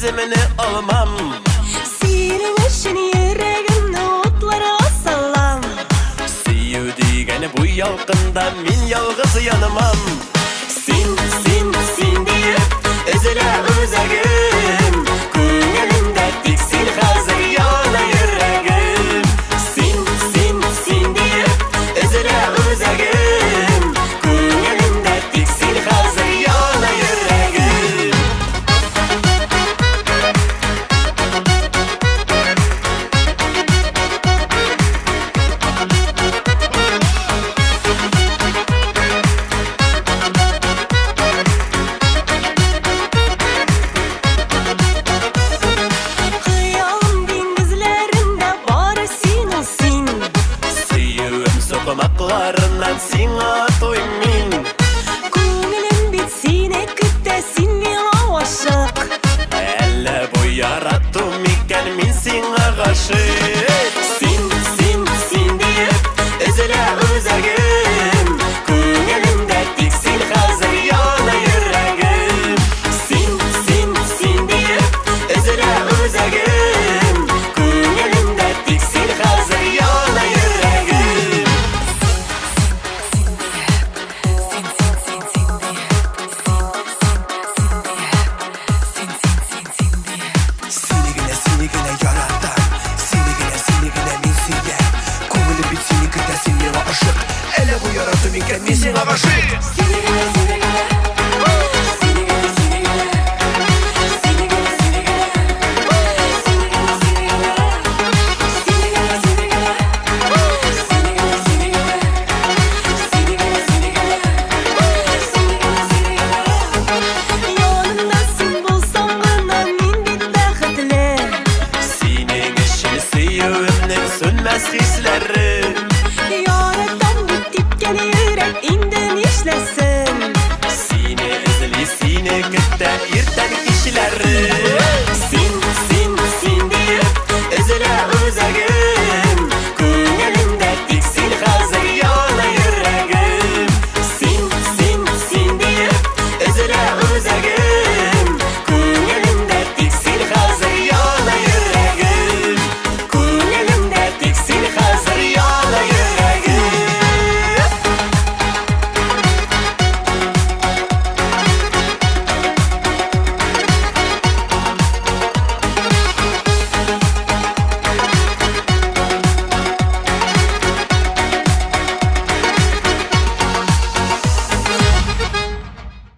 üzümünü almam. Senin için yüreğimni otlara salam. Seyu degeni bu yalqında men yalğız yanamam. Sen deyip üzüle özegim, ko'nglimda tek sen hazır yana yüreğim. Sen deyip üzüle özegim, ko'nglimda tek sen hazır yana yüreğim. Kıyalım dengizlerinde bari sen olsun. Suyum sokmaklarından sana toymin. Ko'nglim bit seni kütte sen meni aşık. Elle bu yarattım iken men sana aşık. Sen deyip üzüle özegim, ko'nglimda tek sen hazır yana yüreğim. Sen deyip üzüle özegim, ko'nglimda tek sen hazır yana yüreğim. Seni yaratan, seni men suyar. Ko'nglim bit seni kütte sen meni aşık. Elle bu yarattım iken men sana aşık. Yanımda sen bulsan bana men bit baxtli. Senin için suyumның sönmez hisleri.